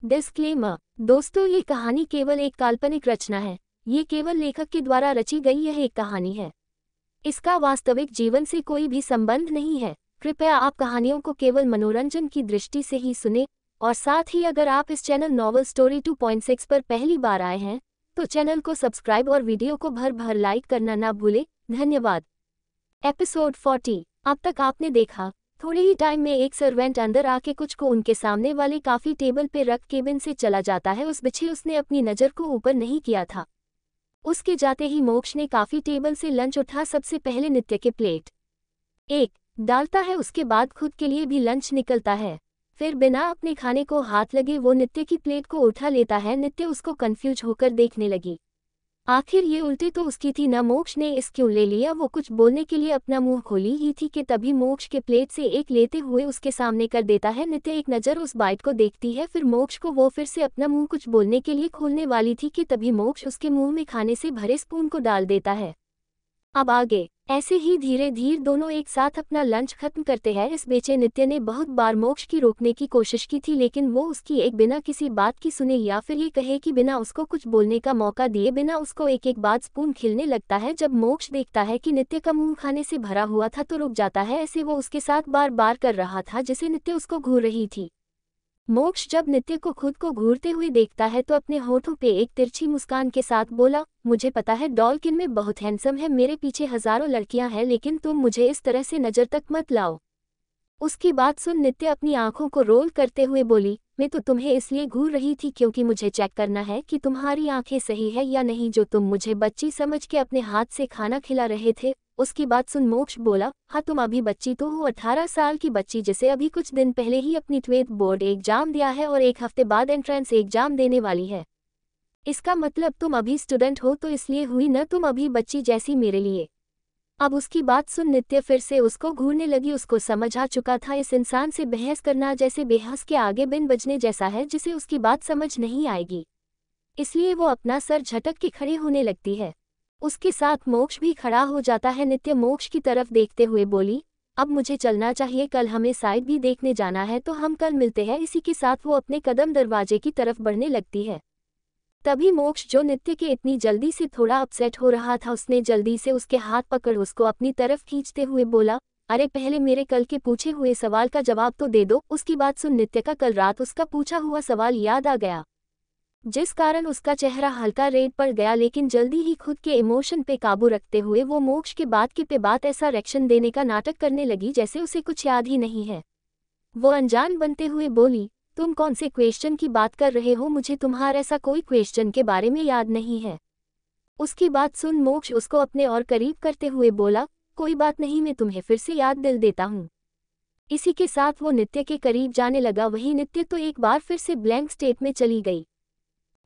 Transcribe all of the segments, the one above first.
Disclaimer. दोस्तों, ये कहानी केवल एक काल्पनिक रचना है। ये केवल लेखक के द्वारा रची गई यह एक कहानी है। इसका वास्तविक जीवन से कोई भी संबंध नहीं है। कृपया आप कहानियों को केवल मनोरंजन की दृष्टि से ही सुने, और साथ ही अगर आप इस चैनल नॉवल स्टोरी 2.6 पर पहली बार आए हैं तो चैनल को सब्सक्राइब और वीडियो को भर भर लाइक करना ना भूलें। धन्यवाद। एपिसोड 40। अब तक आपने देखा, थोड़े ही टाइम में एक सर्वेंट अंदर आके कुछ को उनके सामने वाले काफी टेबल पे रख केबिन से चला जाता है। उस पीछे उसने अपनी नज़र को ऊपर नहीं किया था। उसके जाते ही मोक्ष ने काफी टेबल से लंच उठा। सबसे पहले नित्य के प्लेट एक डालता है, उसके बाद खुद के लिए भी लंच निकलता है। फिर बिना अपने खाने को हाथ लगे वो नित्य की प्लेट को उठा लेता है। नित्य उसको कंफ्यूज होकर देखने लगी। आखिर ये उल्टी तो उसकी थी ना, मोक्ष ने इस क्यों ले लिया। वो कुछ बोलने के लिए अपना मुंह खोली ही थी कि तभी मोक्ष के प्लेट से एक लेते हुए उसके सामने कर देता है। नित्य एक नज़र उस बाइट को देखती है, फिर मोक्ष को। वो फिर से अपना मुंह कुछ बोलने के लिए खोलने वाली थी कि तभी मोक्ष उसके मुंह में खाने से भरे स्पून को डाल देता है। अब आगे ऐसे ही धीरे धीरे दोनों एक साथ अपना लंच खत्म करते हैं। इस बेचे नित्य ने बहुत बार मोक्ष की रोकने की कोशिश की थी, लेकिन वो उसकी एक बिना किसी बात की सुने, या फिर ये कहे कि बिना उसको कुछ बोलने का मौका दिए बिना उसको एक एक बात स्पून खिलने लगता है। जब मोक्ष देखता है कि नित्य का मुंह खाने से भरा हुआ था तो रुक जाता है। ऐसे वो उसके साथ बार बार कर रहा था जिसे नित्य उसको घूर रही थी। मोक्ष जब नित्य को खुद को घूरते हुए देखता है तो अपने होठों पे एक तिरछी मुस्कान के साथ बोला, मुझे पता है डॉल्किन में बहुत हैंडसम है, मेरे पीछे हजारों लड़कियां हैं, लेकिन तुम मुझे इस तरह से नज़र तक मत लाओ। उसकी बात सुन नित्य अपनी आंखों को रोल करते हुए बोली, मैं तो तुम्हें इसलिए घूर रही थी क्योंकि मुझे चेक करना है कि तुम्हारी आंखें सही है या नहीं, जो तुम मुझे बच्ची समझ के अपने हाथ से खाना खिला रहे थे। उसकी बात सुन मोक्ष बोला, हाँ तुम अभी बच्ची तो हो, 18 साल की बच्ची जिसे अभी कुछ दिन पहले ही अपनी 12th बोर्ड एग्जाम दिया है और एक हफ्ते बाद एंट्रेंस एग्जाम देने वाली है। इसका मतलब तुम अभी स्टूडेंट हो, तो इसलिए हुई न, तुम अभी बच्ची जैसी मेरे लिए। अब उसकी बात सुन नित्य फिर से उसको घूरने लगी। उसको समझ आ चुका था इस इंसान से बहस करना जैसे बेहस के आगे बिन बजने जैसा है, जिसे उसकी बात समझ नहीं आएगी। इसलिए वो अपना सर झटक के खड़े होने लगती है। उसके साथ मोक्ष भी खड़ा हो जाता है। नित्य मोक्ष की तरफ देखते हुए बोली, अब मुझे चलना चाहिए, कल हमें साइड भी देखने जाना है, तो हम कल मिलते हैं। इसी के साथ वो अपने कदम दरवाजे की तरफ बढ़ने लगती है। तभी मोक्ष, जो नित्य के इतनी जल्दी से थोड़ा अपसेट हो रहा था, उसने जल्दी से उसके हाथ पकड़ उसको अपनी तरफ खींचते हुए बोला, अरे पहले मेरे कल के पूछे हुए सवाल का जवाब तो दे दो। उसकी बात सुन नित्य का कल रात उसका पूछा हुआ सवाल याद आ गया, जिस कारण उसका चेहरा हल्का रेड पड़ गया, लेकिन जल्दी ही खुद के इमोशन पे काबू रखते हुए वो मोक्ष के बात के पे बात ऐसा रिएक्शन देने का नाटक करने लगी जैसे उसे कुछ याद ही नहीं है। वो अनजान बनते हुए बोली, तुम कौन से क्वेश्चन की बात कर रहे हो, मुझे तुम्हारा ऐसा कोई क्वेश्चन के बारे में याद नहीं है। उसकी बात सुन मोक्ष उसको अपने और करीब करते हुए बोला, कोई बात नहीं, मैं तुम्हें फिर से याद दिल देता हूँ। इसी के साथ वो नित्य के करीब जाने लगा। वही नित्य तो एक बार फिर से ब्लैंक स्टेट में चली गई।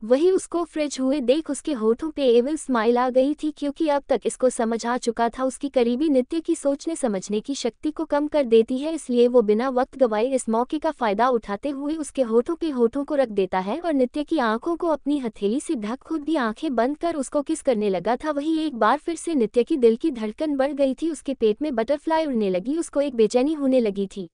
वही उसको फ्रिज हुए देख उसके होठों पे एविल स्माइल आ गई थी, क्योंकि अब तक इसको समझ आ चुका था उसकी करीबी नित्य की सोचने समझने की शक्ति को कम कर देती है। इसलिए वो बिना वक्त गवाए इस मौके का फायदा उठाते हुए उसके होठों पे होठों को रख देता है और नित्य की आंखों को अपनी हथेली से ढक खुद भी आंखें बंद कर उसको किस करने लगा था। वही एक बार फिर से नित्य की दिल की धड़कन बढ़ गई थी, उसके पेट में बटरफ्लाई उड़ने लगी, उसको एक बेचैनी होने लगी थी,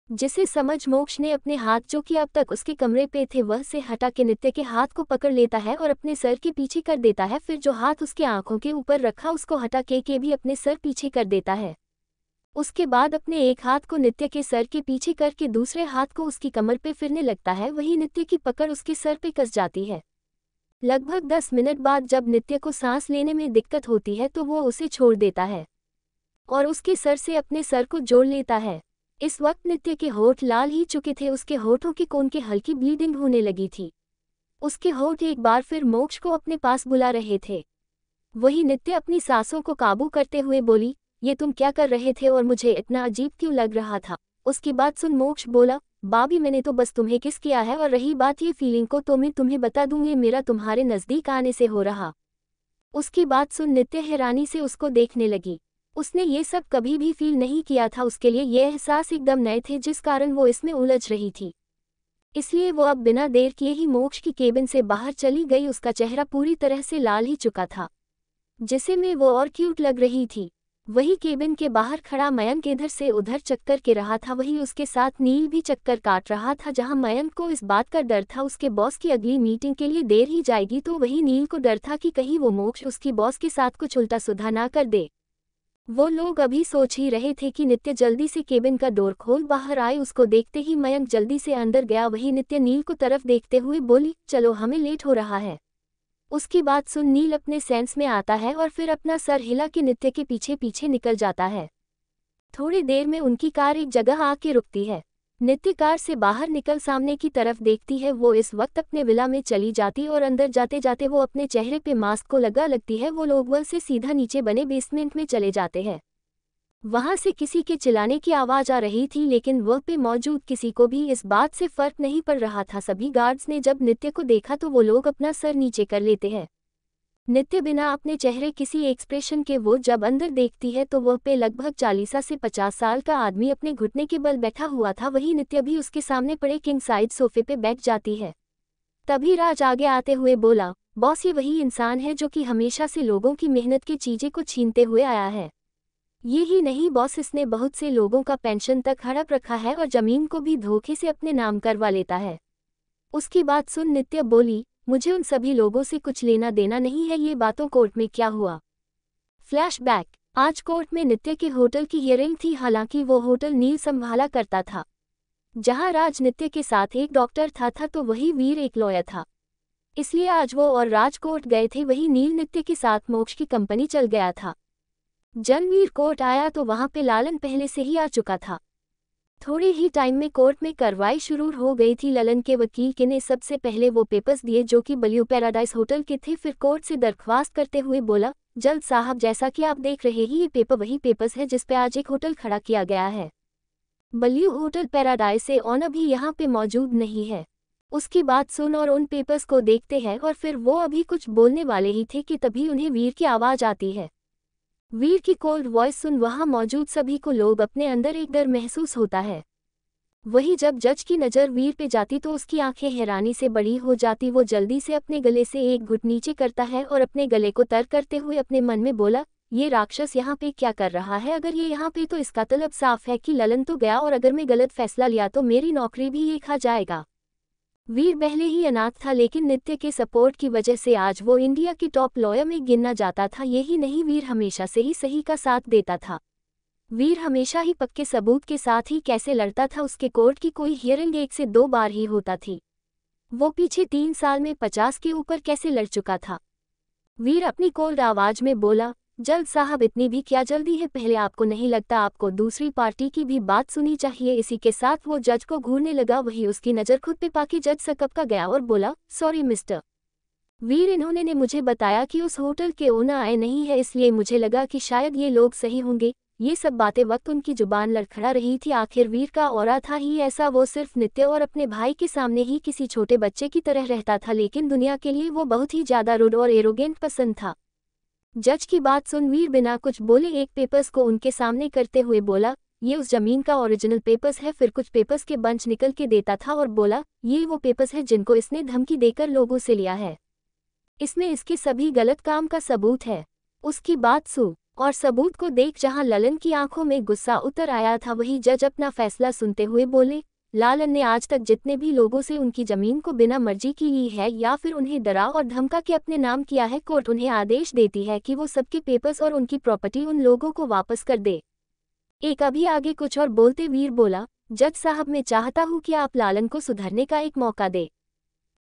जिसे समझ मोक्ष ने अपने हाथ जो कि अब तक उसके कमरे पे थे वह से हटा के नित्य के हाथ को पकड़ लेता है और अपने सर के पीछे कर देता है। फिर जो हाथ उसके आंखों के ऊपर रखा उसको हटा के भी अपने सर पीछे कर देता है। उसके बाद अपने एक हाथ को नित्य के सर के पीछे करके दूसरे हाथ को उसकी कमर पे फिरने लगता है। वही नित्य की पकड़ उसके सर पे कस जाती है। लगभग 10 मिनट बाद जब नित्य को सांस लेने में दिक्कत होती है तो वो उसे छोड़ देता है और उसके सर से अपने सर को जोड़ लेता है। इस वक्त नित्य के होठ लाल ही चुके थे, उसके होठों के कोन के हल्की ब्लीडिंग होने लगी थी। उसके होठ एक बार फिर मोक्ष को अपने पास बुला रहे थे। वही नित्य अपनी सांसों को काबू करते हुए बोली, ये तुम क्या कर रहे थे और मुझे इतना अजीब क्यों लग रहा था। उसकी बात सुन मोक्ष बोला, बाबी मैंने तो बस तुम्हें किस किया है, और रही बात ये फीलिंग को तो मैं तुम्हें बता दूंगी, मेरा तुम्हारे नज़दीक आने से हो रहा। उसकी बात सुन नित्य हैरानी से उसको देखने लगी। उसने ये सब कभी भी फील नहीं किया था, उसके लिए ये एहसास एकदम नए थे, जिस कारण वो इसमें उलझ रही थी। इसलिए वो अब बिना देर किए ही मोक्ष की केबिन से बाहर चली गई। उसका चेहरा पूरी तरह से लाल ही चुका था, जिसे में वो और क्यूट लग रही थी। वही केबिन के बाहर खड़ा मयंक इधर से उधर चक्कर के रहा था। वही उसके साथ नील भी चक्कर काट रहा था। जहां मयंक को इस बात का डर था उसके बॉस की अगली मीटिंग के लिए देर ही जाएगी, तो वही नील को डर था कि कहीं वो मोक्ष उसकी बॉस के साथ कुछ उल्टा सुधा ना कर दे। वो लोग अभी सोच ही रहे थे कि नित्य जल्दी से केबिन का डोर खोल बाहर आए। उसको देखते ही मयंक जल्दी से अंदर गया। वही नित्य नील को तरफ देखते हुए बोली, चलो हमें लेट हो रहा है। उसकी बात सुन नील अपने सेंस में आता है और फिर अपना सर हिला के नित्य के पीछे पीछे निकल जाता है। थोड़ी देर में उनकी कार एक जगह आके रुकती है। नित्य कार से बाहर निकल सामने की तरफ देखती है। वो इस वक्त अपने विला में चली जाती और अंदर जाते जाते वो अपने चेहरे पे मास्क को लगा लगती है। वो लोग वल से सीधा नीचे बने बेसमेंट में चले जाते हैं। वहां से किसी के चिल्लाने की आवाज आ रही थी, लेकिन वह पे मौजूद किसी को भी इस बात से फर्क नहीं पड़ रहा था। सभी गार्ड्स ने जब नित्य को देखा तो वो लोग अपना सर नीचे कर लेते हैं। नित्य बिना अपने चेहरे किसी एक्सप्रेशन के वो जब अंदर देखती है तो वह पे लगभग 40 से 50 साल का आदमी अपने घुटने के बल बैठा हुआ था। वही नित्य भी उसके सामने पड़े किंग साइड सोफे पे बैठ जाती है। तभी राज आगे आते हुए बोला, बॉस ये वही इंसान है जो कि हमेशा से लोगों की मेहनत की चीजें को छीनते हुए आया है। ये ही नहीं बॉस, इसने बहुत से लोगों का पेंशन तक हड़प रखा है और जमीन को भी धोखे से अपने नाम करवा लेता है। उसकी बात सुन नित्य बोली, मुझे उन सभी लोगों से कुछ लेना देना नहीं है। ये बातों कोर्ट में क्या हुआ? फ्लैशबैक। आज कोर्ट में नित्य के होटल की हियरिंग थी। हालांकि वो होटल नील संभाला करता था। जहां राज नित्य के साथ एक डॉक्टर था तो वही वीर एक लॉयर था। इसलिए आज वो और राज कोर्ट गए थे। वही नील नित्य के साथ मोक्ष की कंपनी चल गया था। जनवीर कोर्ट आया तो वहां पे लालन पहले से ही आ चुका था। थोड़े ही टाइम में कोर्ट में कार्रवाई शुरू हो गई थी। ललन के वकील के ने सबसे पहले वो पेपर्स दिए जो कि ब्लू पैराडाइज होटल के थे। फिर कोर्ट से दरख्वास्त करते हुए बोला, जज साहब जैसा कि आप देख रहे हैं ये पेपर वही पेपर्स है जिस पे आज एक होटल खड़ा किया गया है। ब्लू होटल पैराडाइज से ऑनर भी यहाँ पे मौजूद नहीं है। उसकी बात सुन और उन पेपर्स को देखते हैं और फिर वो अभी कुछ बोलने वाले ही थे कि तभी उन्हें वीर की आवाज आती है। वीर की कोल्ड वॉइस सुन वहां मौजूद सभी को लोग अपने अंदर एक डर महसूस होता है। वही जब जज की नज़र वीर पे जाती तो उसकी आंखें हैरानी से बड़ी हो जाती। वो जल्दी से अपने गले से एक घुट नीचे करता है और अपने गले को तर करते हुए अपने मन में बोला, ये राक्षस यहाँ पे क्या कर रहा है? अगर ये यहाँ पे तो इसका मतलब साफ है कि ललन तो गया और अगर मैं गलत फैसला लिया तो मेरी नौकरी भी ये खा जाएगा। वीर पहले ही अनाथ था, लेकिन नित्य के सपोर्ट की वजह से आज वो इंडिया की टॉप लॉयर में गिनना जाता था। यही नहीं, वीर हमेशा से ही सही का साथ देता था। वीर हमेशा ही पक्के सबूत के साथ ही कैसे लड़ता था। उसके कोर्ट की कोई हियरिंग 1 से 2 बार ही होता थी। वो पीछे 3 साल में 50 के ऊपर कैसे लड़ चुका था। वीर अपनी कोल्ड आवाज में बोला, जज साहब इतनी भी क्या जल्दी है? पहले आपको नहीं लगता आपको दूसरी पार्टी की भी बात सुनी चाहिए? इसी के साथ वो जज को घूरने लगा। वही उसकी नज़र खुद पे पाके जज सकप का गया और बोला, सॉरी मिस्टर वीर, इन्होंने ने मुझे बताया कि उस होटल के ओनर आए नहीं है, इसलिए मुझे लगा कि शायद ये लोग सही होंगे। ये सब बातें वक्त उनकी जुबान लड़खड़ा रही थी। आखिर वीर का औरा था ही ऐसा। वो सिर्फ नित्य और अपने भाई के सामने ही किसी छोटे बच्चे की तरह रहता था, लेकिन दुनिया के लिए वो बहुत ही ज्यादा रूड और एरोगेंट पसंद था। जज की बात सुन वीर बिना कुछ बोले एक पेपर्स को उनके सामने करते हुए बोला, ये उस जमीन का ओरिजिनल पेपर्स है। फिर कुछ पेपर्स के बंच निकल के देता था और बोला, ये वो पेपर्स है जिनको इसने धमकी देकर लोगों से लिया है। इसमें इसके सभी गलत काम का सबूत है। उसकी बात सुन और सबूत को देख। जहां ललन की आंखों में गुस्सा उतर आया था, वही जज अपना फैसला सुनते हुए बोले, लालन ने आज तक जितने भी लोगों से उनकी जमीन को बिना मर्जी की ली है या फिर उन्हें डरा और धमका के अपने नाम किया है, कोर्ट उन्हें आदेश देती है कि वो सबके पेपर्स और उनकी प्रॉपर्टी उन लोगों को वापस कर दे। एक अभी आगे कुछ और बोलते वीर बोला, जज साहब मैं चाहता हूँ कि आप लालन को सुधरने का एक मौका दे,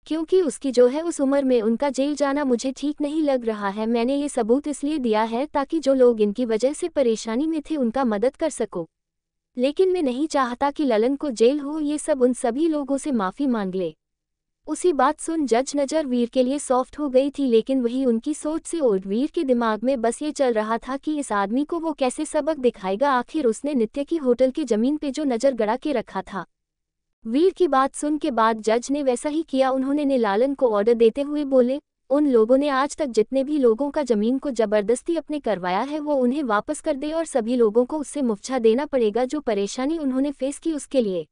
क्योंकि उसकी जो है उस उम्र में उनका जेल जाना मुझे ठीक नहीं लग रहा है। मैंने ये सबूत इसलिए दिया है ताकि जो लोग इनकी वजह से परेशानी में थे उनका मदद कर सको, लेकिन मैं नहीं चाहता कि ललन को जेल हो। ये सब उन सभी लोगों से माफ़ी मांग ले। उसी बात सुन जज नज़र वीर के लिए सॉफ्ट हो गई थी, लेकिन वही उनकी सोच से और वीर के दिमाग में बस ये चल रहा था कि इस आदमी को वो कैसे सबक दिखाएगा। आखिर उसने नित्य की होटल की जमीन पे जो नज़र गड़ा के रखा था। वीर की बात सुन के बाद जज ने वैसा ही किया। उन्होंने ने लालन को ऑर्डर देते हुए बोले, उन लोगों ने आज तक जितने भी लोगों का जमीन को जबरदस्ती अपने करवाया है वो उन्हें वापस कर दे और सभी लोगों को उससे मुआवजा देना पड़ेगा जो परेशानी उन्होंने फेस की उसके लिए।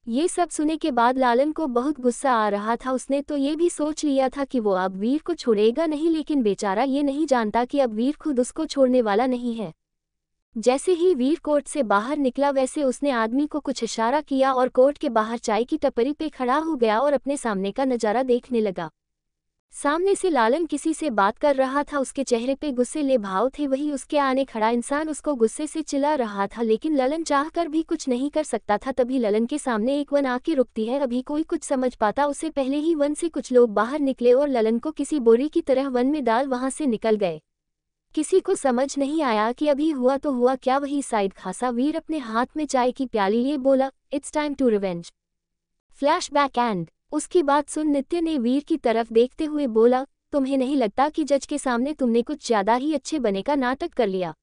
ये सब सुने के बाद लालन को बहुत गुस्सा आ रहा था। उसने तो ये भी सोच लिया था कि वो अब वीर को छोड़ेगा नहीं, लेकिन बेचारा ये नहीं जानता कि अब वीर खुद उसको छोड़ने वाला नहीं है। जैसे ही वीर कोर्ट से बाहर निकला वैसे उसने आदमी को कुछ इशारा किया और कोर्ट के बाहर चाय की टपरी पे खड़ा हो गया और अपने सामने का नज़ारा देखने लगा। सामने से लालन किसी से बात कर रहा था, उसके चेहरे पे गुस्सेले भाव थे। वही उसके आने खड़ा इंसान उसको गुस्से से चिल्ला रहा था, लेकिन ललन चाहकर भी कुछ नहीं कर सकता था। तभी ललन के सामने एक वन आके रुकती है। अभी कोई कुछ समझ पाता उससे पहले ही वन से कुछ लोग बाहर निकले और ललन को किसी बोरी की तरह वन में डाल वहां से निकल गए। किसी को समझ नहीं आया कि अभी हुआ तो हुआ क्या। वही साइड खासा वीर अपने हाथ में चाय की प्याली लिए बोला, it's time to revenge. Flashback and उसकी बात सुन नित्य ने वीर की तरफ देखते हुए बोला, तुम्हें नहीं लगता कि जज के सामने तुमने कुछ ज्यादा ही अच्छे बने का नाटक कर लिया?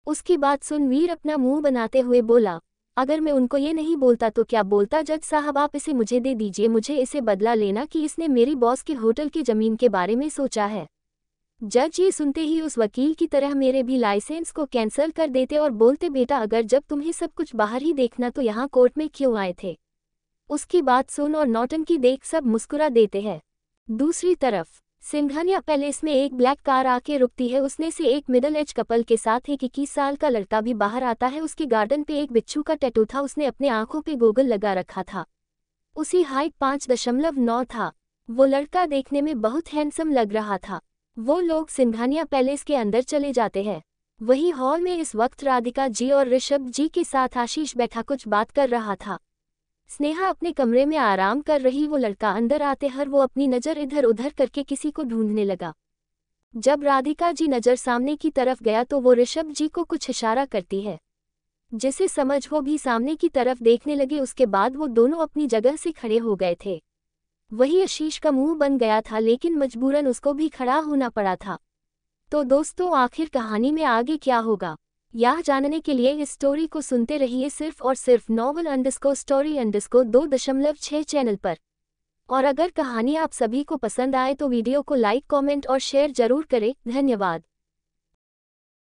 उसकी बात सुन वीर अपना मुंह बनाते हुए बोला, अगर मैं उनको ये नहीं बोलता तो क्या बोलता? जज साहब आप इसे मुझे दे दीजिए, मुझे इसे बदला लेना कि इसने मेरी बॉस के होटल की जमीन के बारे में सोचा है। जज ये सुनते ही उस वकील की तरह मेरे भी लाइसेंस को कैंसिल कर देते और बोलते, बेटा अगर जब तुम्हें सब कुछ बाहर ही देखना तो यहाँ कोर्ट में क्यों आए थे? उसकी बात सुन और नौटंकी देख सब मुस्कुरा देते हैं। दूसरी तरफ सिंघानिया पैलेस में एक ब्लैक कार आके रुकती है। उसने से एक मिडिल एज कपल के साथ एक 21 साल का लड़का भी बाहर आता है। उसके गार्डन पे एक बिच्छू का टैटू था। उसने अपने आंखों पे गोगल लगा रखा था। उसी हाइट 5.9 था। वो लड़का देखने में बहुत हैंडसम लग रहा था। वो लोग सिंघानिया पैलेस के अंदर चले जाते हैं। वही हॉल में इस वक्त राधिका जी और ऋषभ जी के साथ आशीष बैठा कुछ बात कर रहा था। स्नेहा अपने कमरे में आराम कर रही। वो लड़का अंदर आते हर वो अपनी नज़र इधर उधर करके किसी को ढूंढने लगा। जब राधिका जी नज़र सामने की तरफ गया तो वो ऋषभ जी को कुछ इशारा करती है, जिसे समझ वो भी सामने की तरफ देखने लगे। उसके बाद वो दोनों अपनी जगह से खड़े हो गए थे। वही आशीष का मुंह बन गया था, लेकिन मजबूरन उसको भी खड़ा होना पड़ा था। तो दोस्तों आखिर कहानी में आगे क्या होगा, यह जानने के लिए इस स्टोरी को सुनते रहिए सिर्फ और सिर्फ novel_story_2.6 चैनल पर। और अगर कहानी आप सभी को पसंद आए तो वीडियो को लाइक, कमेंट और शेयर जरूर करें। धन्यवाद।